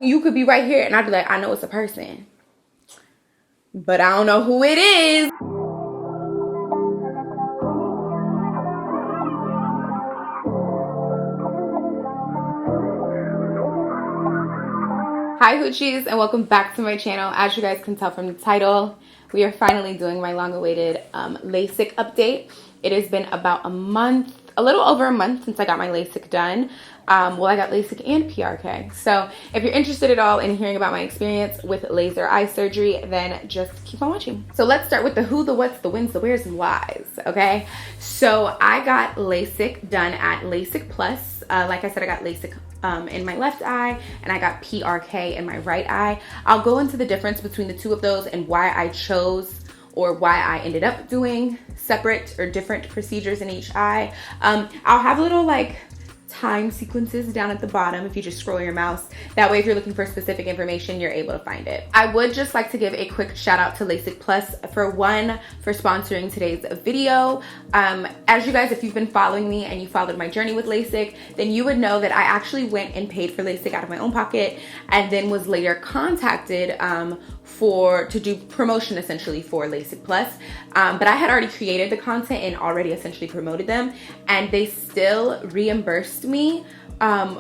You could be right here and I'd be like, I know it's a person, but I don't know who it is. Hi hoochies, and welcome back to my channel. As you guys can tell from the title, we are finally doing my long-awaited LASIK update. It has been about a month, a little over a month since I got my LASIK done. Well, I got LASIK and PRK. So if you're interested at all in hearing about my experience with laser eye surgery, then just keep on watching. So let's start with the who, the what's, the whens, the where's, and whys, okay? So I got LASIK done at Lasik Plus. Like I said, I got LASIK in my left eye, and I got PRK in my right eye. I'll go into the difference between the two of those and why I chose or why I ended up doing separate or different procedures in each eye. I'll have little like time sequences down at the bottom if you just scroll your mouse. That way, if you're looking for specific information, you're able to find it. I would just like to give a quick shout out to Lasik Plus for sponsoring today's video. As you guys, if you've been following me and you followed my journey with LASIK, then you would know that I actually went and paid for LASIK out of my own pocket and then was later contacted to do promotion essentially for Lasik Plus. But I had already created the content and already essentially promoted them, and they still reimbursed me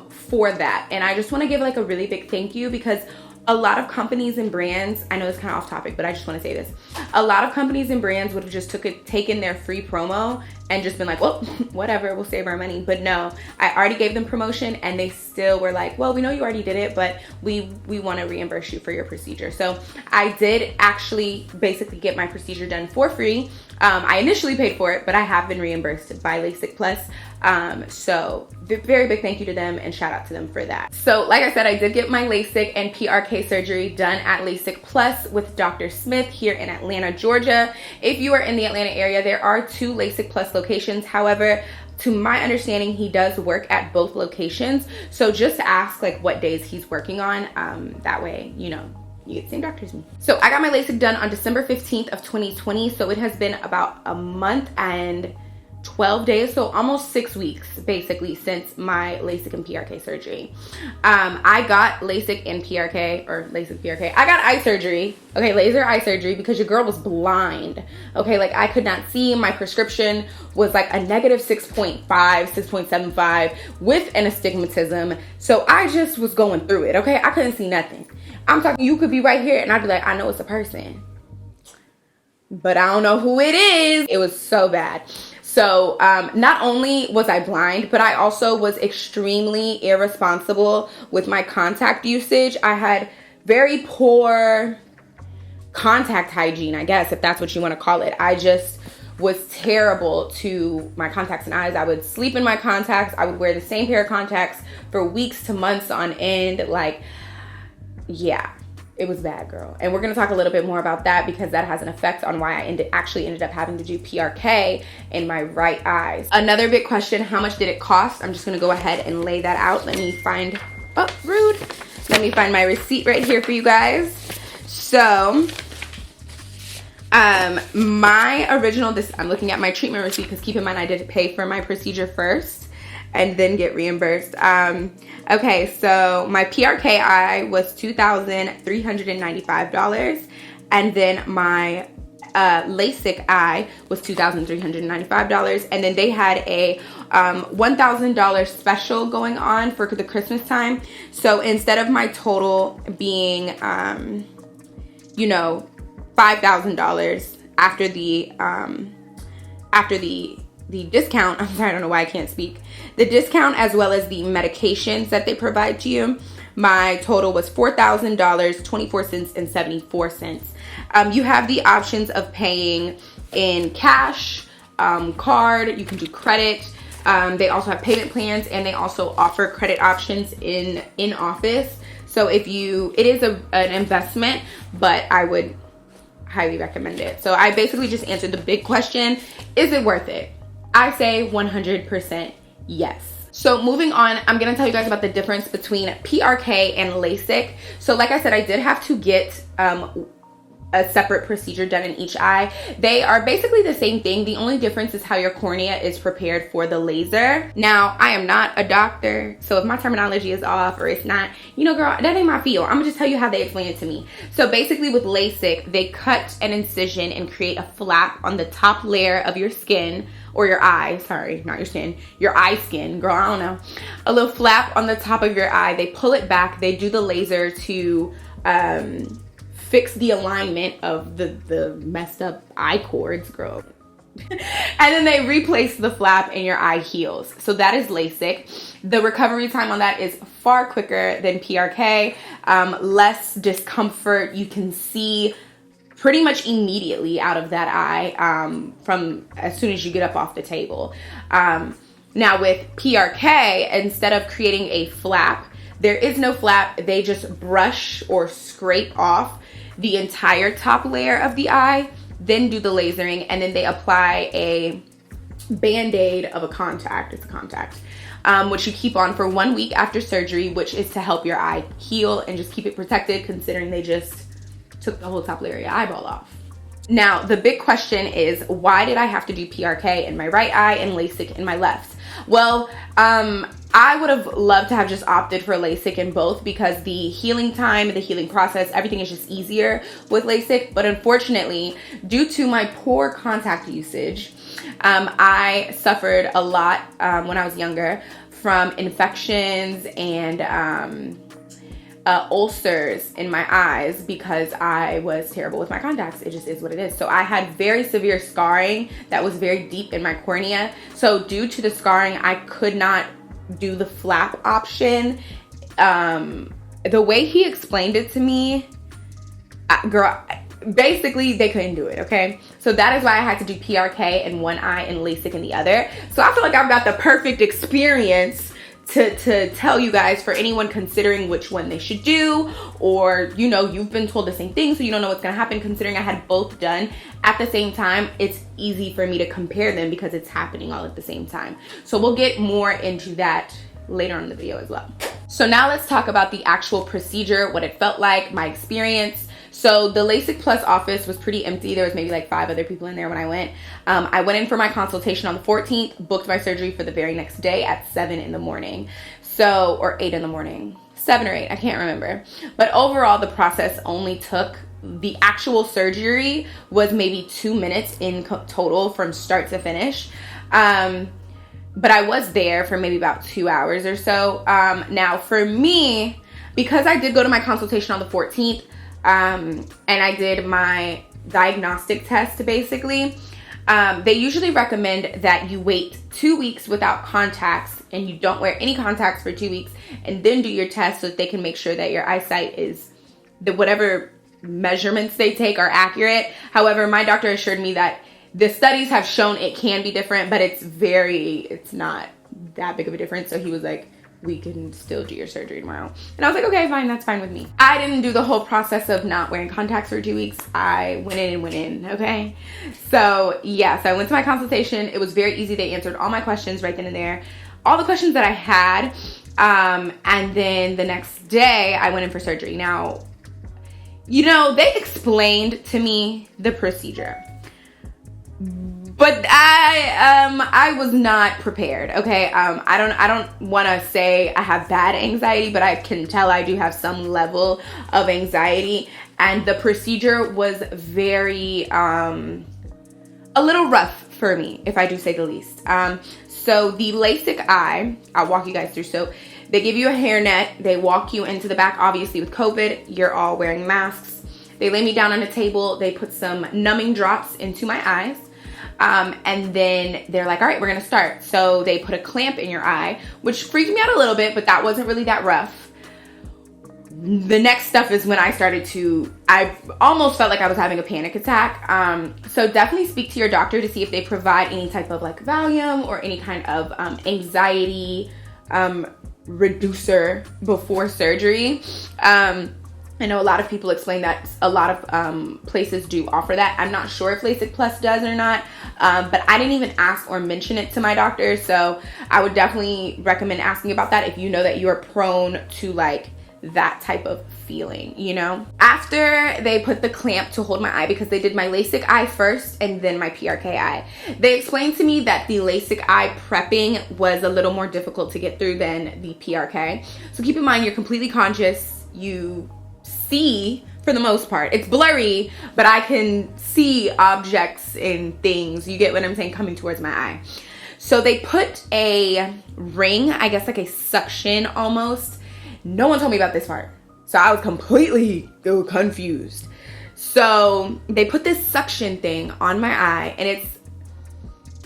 for that. And I just want to give like a really big thank you, because a lot of companies and brands, I know it's kind of off topic, but I just want to say this. A lot of companies and brands would have just taken their free promo and just been like, well, whatever, we'll save our money. But no, I already gave them promotion and they still were like, well, we know you already did it, but we want to reimburse you for your procedure. So I did actually basically get my procedure done for free. I initially paid for it, but I have been reimbursed by Lasik Plus. So very big thank you to them and shout out to them for that. So like I said, I did get my LASIK and PRK surgery done at Lasik Plus with Dr. Smith here in Atlanta, Georgia. If you are in the Atlanta area, there are 2 Lasik Plus locations. However, to my understanding, he does work at both locations. So just ask like what days he's working on. That way, you know, you get the same doctor as me. So I got my LASIK done on December 15th of 2020. So it has been about a month and 12 days, so almost 6 weeks basically since my LASIK and PRK surgery. I got LASIK and PRK, or LASIK PRK. I got eye surgery, okay, laser eye surgery, because your girl was blind, okay? Like I could not see. My prescription was like a negative 6.5, 6.75 with an astigmatism. So I just was going through it, okay? I couldn't see nothing. I'm talking, you could be right here and I'd be like, I know it's a person, but I don't know who it is. It was so bad. So not only was I blind, but I also was extremely irresponsible with my contact usage. I had very poor contact hygiene, I guess, if that's what you want to call it. I just was terrible to my contacts and eyes. I would sleep in my contacts. I would wear the same pair of contacts for weeks to months on end. Like, yeah. It was bad, girl. And we're going to talk a little bit more about that, because that has an effect on why I actually ended up having to do PRK in my right eye. Another big question, how much did it cost? I'm just going to go ahead and lay that out. Let me find, oh, rude. Let me find my receipt right here for you guys. So, my original, I'm looking at my treatment receipt, because keep in mind I did pay for my procedure first and then get reimbursed. Okay, so my PRK eye was $2,395, and then my LASIK eye was $2,395, and then they had a $1,000 special going on for the Christmas time. So instead of my total being, you know, $5,000 after the discount, I'm sorry, I don't know why I can't speak. The discount, as well as the medications that they provide to you, my total was $4,000, 24 cents and 74 cents. You have the options of paying in cash, card, you can do credit. They also have payment plans, and they also offer credit options in office. So it is an investment, but I would highly recommend it. So I basically just answered the big question, is it worth it? I say 100% yes. So moving on, I'm going to tell you guys about the difference between PRK and LASIK. So like I said, I did have to get a separate procedure done in each eye. They are basically the same thing. The only difference is how your cornea is prepared for the laser. Now, I am not a doctor, so if my terminology is off or it's not, you know, girl, that ain't my field. I'm gonna just tell you how they explain it to me. So basically with LASIK, they cut an incision and create a flap on the top layer of your skin, or your eye, sorry, not your skin, your eye skin, girl, I don't know. A little flap on the top of your eye. They pull it back. They do the laser to fix the alignment of the messed up eye cords, girl. And then they replace the flap and your eye heals. So that is LASIK. The recovery time on that is far quicker than PRK, less discomfort. You can see pretty much immediately out of that eye from as soon as you get up off the table. Now with PRK, instead of creating a flap, there is no flap. They just brush or scrape off the entire top layer of the eye, then do the lasering, and then they apply a band-aid of a contact. It's a contact, which you keep on for 1 week after surgery, which is to help your eye heal and just keep it protected, considering they just took the whole top layer of your eyeball off. Now, the big question is, why did I have to do PRK in my right eye and LASIK in my left? Well, I would have loved to have just opted for LASIK in both, because the healing time, the healing process, everything is just easier with LASIK. But unfortunately, due to my poor contact usage, I suffered a lot when I was younger from infections and ulcers in my eyes because I was terrible with my contacts. It just is what it is. So I had very severe scarring that was very deep in my cornea. So due to the scarring, I could not do the flap option. The way he explained it to me, girl, basically they couldn't do it, okay? So that is why I had to do PRK in one eye and LASIK in the other. So I feel like I've got the perfect experience to tell you guys, for anyone considering which one they should do, or, you know, you've been told the same thing, so you don't know what's gonna happen. Considering I had both done at the same time, it's easy for me to compare them because it's happening all at the same time. So we'll get more into that later on in the video as well. So now let's talk about the actual procedure, what it felt like, my experience. So the LASIK Plus office was pretty empty. There was maybe like 5 other people in there when I went. I went in for my consultation on the 14th, booked my surgery for the very next day at 7 in the morning. So, or 8 in the morning, 7 or 8, I can't remember. But overall, the process only took, the actual surgery was maybe 2 minutes in total from start to finish. But I was there for maybe about 2 hours or so. Now for me, because I did go to my consultation on the 14th, and I did my diagnostic test basically, they usually recommend that you wait 2 weeks without contacts and you don't wear any contacts for 2 weeks, and then do your test so that they can make sure that your eyesight is, the whatever measurements they take are accurate. However, my doctor assured me that the studies have shown it can be different, but it's not that big of a difference. So he was like, we can still do your surgery tomorrow. And I was like, okay, fine, that's fine with me. I didn't do the whole process of not wearing contacts for 2 weeks. I went in, okay? So yeah, so I went to my consultation. It was very easy. They answered all my questions right then and there. All the questions that I had. And then the next day I went in for surgery. Now, you know, they explained to me the procedure, but I was not prepared, okay? I don't want to say I have bad anxiety, but I can tell I do have some level of anxiety. And the procedure was very, a little rough for me, if I do say the least. So the LASIK eye, I'll walk you guys through. So they give you a hairnet. They walk you into the back. Obviously with COVID, you're all wearing masks. They lay me down on a table. They put some numbing drops into my eyes. And then they're like, all right, we're gonna start. So they put a clamp in your eye, which freaked me out a little bit, but that wasn't really that rough. The next stuff is when I almost felt like I was having a panic attack. So definitely speak to your doctor to see if they provide any type of like Valium or any kind of anxiety reducer before surgery. I know a lot of people explain that a lot of places do offer that. I'm not sure if LASIK Plus does or not, but I didn't even ask or mention it to my doctor. So I would definitely recommend asking about that if you know that you're prone to like that type of feeling, you know? After they put the clamp to hold my eye, because they did my LASIK eye first and then my PRK eye, they explained to me that the LASIK eye prepping was a little more difficult to get through than the PRK. So keep in mind, you're completely conscious. You see, for the most part, it's blurry, but I can see objects and things, you get what I'm saying, coming towards my eye. So they put a ring, I guess like a suction almost. No one told me about this part, so I was completely confused. So they put this suction thing on my eye, and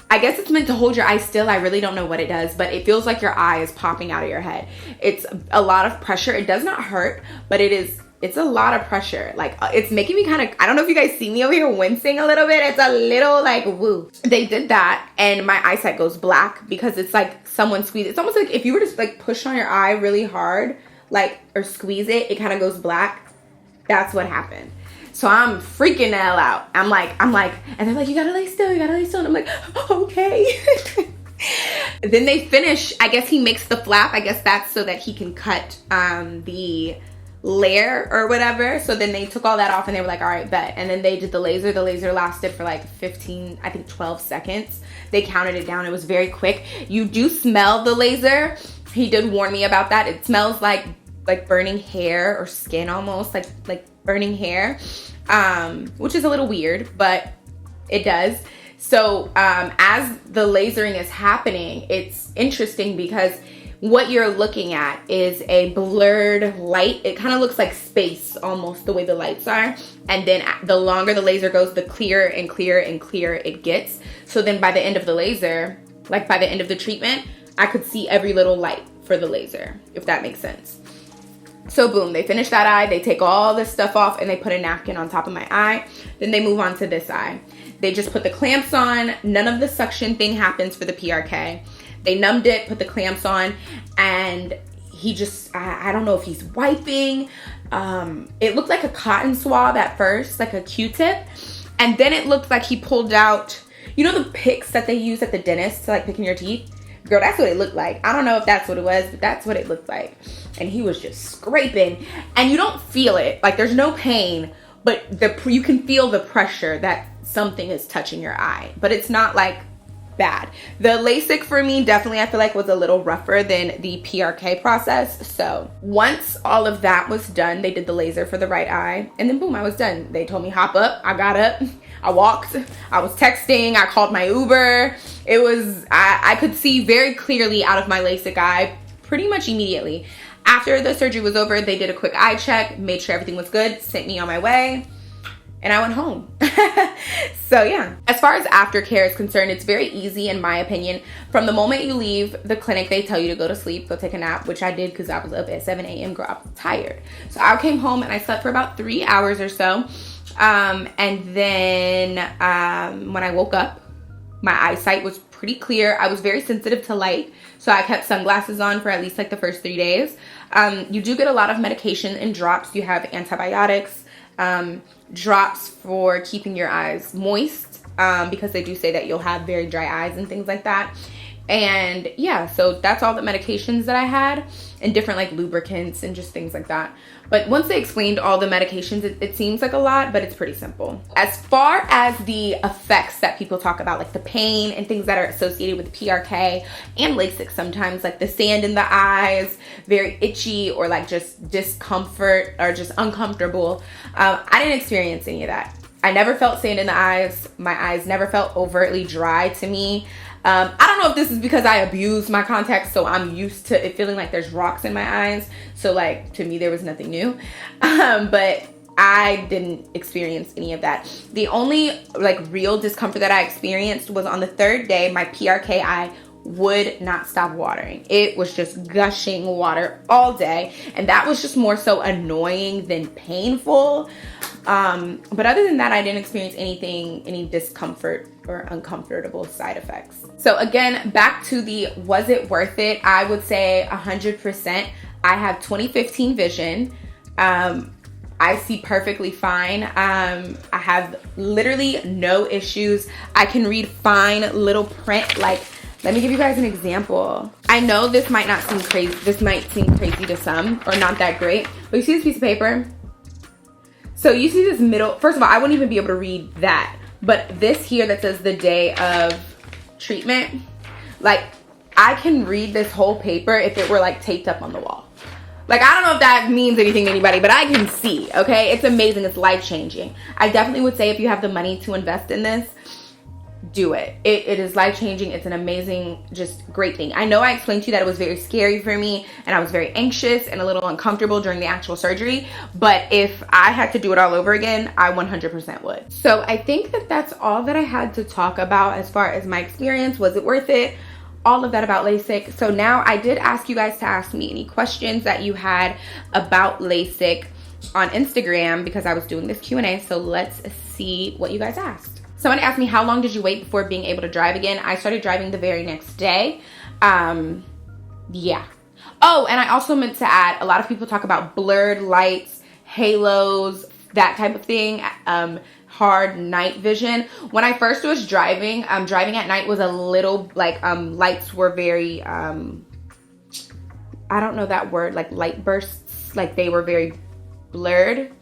I guess it's meant to hold your eye still. I really don't know what it does, but it feels like your eye is popping out of your head. It's a lot of pressure. It does not hurt, but it's a lot of pressure. Like, it's making me kind of, I don't know if you guys see me over here wincing a little bit. It's a little like, woo. They did that, and my eyesight goes black because it's like someone squeezed. It's almost like if you were to like push on your eye really hard, like, or squeeze it, it kind of goes black. That's what happened. So I'm freaking the hell out. I'm like, and they're like, you gotta lay still, you gotta lay still. And I'm like, okay. Then they finish, I guess he makes the flap. I guess that's so that he can cut the layer or whatever. So then they took all that off and they were like, all right, bet. And then they did the laser. The laser lasted for like 15, I think 12 seconds. They counted it down. It was very quick. You do smell the laser. He did warn me about that. It smells like burning hair or skin almost, like burning hair, which is a little weird, but it does. So as the lasering is happening, it's interesting because what you're looking at is a blurred light. It kind of looks like space almost, the way the lights are. And then the longer the laser goes, the clearer and clearer and clearer it gets. So then by the end of the laser, like by the end of the treatment, I could see every little light for the laser, if that makes sense. So boom, they finish that eye, they take all this stuff off, and they put a napkin on top of my eye. Then they move on to this eye. They just put the clamps on. None of the suction thing happens for the PRK. They numbed it, put the clamps on, and he just, I don't know if he's wiping. It looked like a cotton swab at first, like a Q-tip. And then it looked like he pulled out, you know the picks that they use at the dentist to like picking your teeth? Girl, that's what it looked like. I don't know if that's what it was, but that's what it looked like. And he was just scraping, and you don't feel it. Like, there's no pain, but you can feel the pressure that something is touching your eye, but it's not like bad. The LASIK for me definitely, I feel like, was a little rougher than the PRK process. So once all of that was done, they did the laser for the right eye, and then boom, I was done. They told me hop up. I got up, I walked, I was texting, I called my Uber. It was, I could see very clearly out of my LASIK eye pretty much immediately. After the surgery was over, they did a quick eye check, made sure everything was good, sent me on my way, and I went home. So yeah, as far as aftercare is concerned, it's very easy in my opinion. From the moment you leave the clinic, they tell you to go to sleep, go take a nap, which I did because I was up at 7 a.m. girl, I was tired. So I came home and I slept for about 3 hours or so. And then when I woke up, my eyesight was pretty clear. I was very sensitive to light, so I kept sunglasses on for at least like the first 3 days. You do get a lot of medication and drops. You have antibiotics, drops for keeping your eyes moist, because they do say that you'll have very dry eyes and things like that. And yeah, so that's all the medications that I had, and different like lubricants and just things like that. But once they explained all the medications, it seems like a lot, but it's pretty simple. As far as the effects that people talk about, like the pain and things that are associated with PRK and LASIK sometimes, like the sand in the eyes, very itchy, or like just discomfort or just uncomfortable, I didn't experience any of that. I never felt sand in the eyes. My eyes never felt overtly dry to me. I don't know if this is because I abuse my contacts, so I'm used to it feeling like there's rocks in my eyes. So like, to me, there was nothing new. But I didn't experience any of that. The only like real discomfort that I experienced was on the 3rd day. My PRK eye would not stop watering. It was just gushing water all day, and that was just more so annoying than painful. But other than that, I didn't experience any discomfort or uncomfortable side effects. So again, back to the was it worth it? I would say 100%. I have 20/15 vision. I see perfectly fine. I have literally no issues. I can read fine little print. Like, Let me give you guys an example. I know this might not seem crazy. This might seem crazy to some or not that great. But you see this piece of paper? So you see this middle, first of all, I wouldn't even be able to read that. But this here that says the day of treatment, like I can read this whole paper if it were like taped up on the wall. Like, I don't know if that means anything to anybody, but I can see, okay? It's amazing. It's life-changing. I definitely would say if you have the money to invest in this, do it. It is life-changing. It's an amazing, just great thing. I know I explained to you that it was very scary for me and I was very anxious and a little uncomfortable during the actual surgery, but if I had to do it all over again, I 100% would. So I think that that's all that I had to talk about as far as my experience. Was it worth it? All of that about LASIK. So now I did ask you guys to ask me any questions that you had about LASIK on Instagram because I was doing this Q&A. So let's see what you guys asked. Someone asked me, how long did you wait before being able to drive again? I started driving the very next day. Yeah. Oh, and I also meant to add, a lot of people talk about blurred lights, halos, that type of thing. Hard night vision. When I first was driving, driving at night was a little like lights were very I don't know that word, like light bursts, like they were very blurred,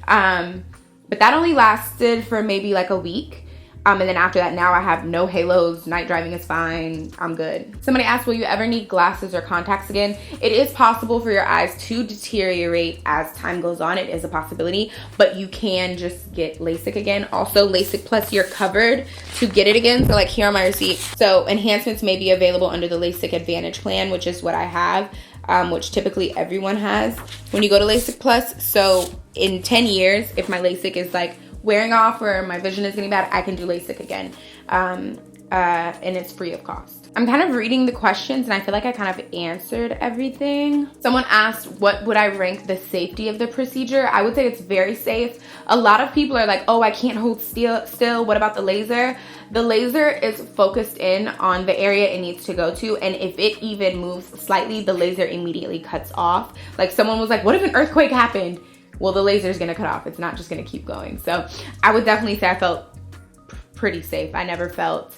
but that only lasted for maybe like a week. And then after that, now I have no halos. Night driving is fine. I'm good. Somebody asked, will you ever need glasses or contacts again? It is possible for your eyes to deteriorate as time goes on. It is a possibility, but you can just get LASIK again. Also, LASIK Plus, you're covered to get it again. So like here on my receipt. So enhancements may be available under the LASIK Advantage plan, which is what I have, which typically everyone has when you go to LASIK Plus. So in 10 years, if my LASIK is like wearing off or my vision is getting bad, I can do LASIK again. And it's free of cost. I'm kind of reading the questions and I feel like I kind of answered everything. Someone asked, what would I rank the safety of the procedure? I would say it's very safe. A lot of people are like, oh, I can't hold still. What about the laser? The laser is focused in on the area it needs to go to. And if it even moves slightly, the laser immediately cuts off. Like someone was like, what if an earthquake happened? Well, the laser is gonna cut off. It's not just gonna keep going. So I would definitely say I felt pretty safe. I never felt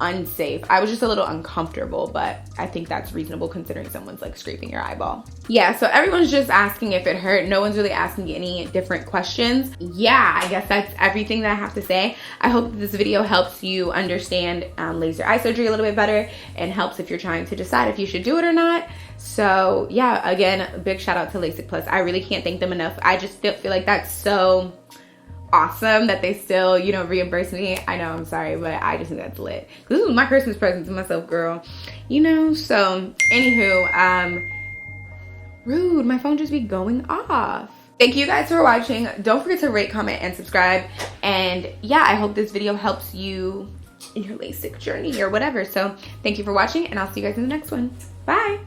unsafe. I was just a little uncomfortable, but I think that's reasonable considering someone's like scraping your eyeball. Yeah, so everyone's just asking if it hurt. No one's really asking any different questions. Yeah, I guess that's everything that I have to say. I hope this video helps you understand laser eye surgery a little bit better and helps if you're trying to decide if you should do it or not. So yeah, again, a big shout out to LASIK Plus. I really can't thank them enough. I just feel like that's so awesome that they still, you know, reimburse me. I know, I'm sorry, but I just think that's lit. This was my Christmas present to myself, girl. You know, so anywho, rude, my phone just be going off. Thank you guys for watching. Don't forget to rate, comment, and subscribe. And yeah, I hope this video helps you in your LASIK journey or whatever. So thank you for watching and I'll see you guys in the next one. Bye.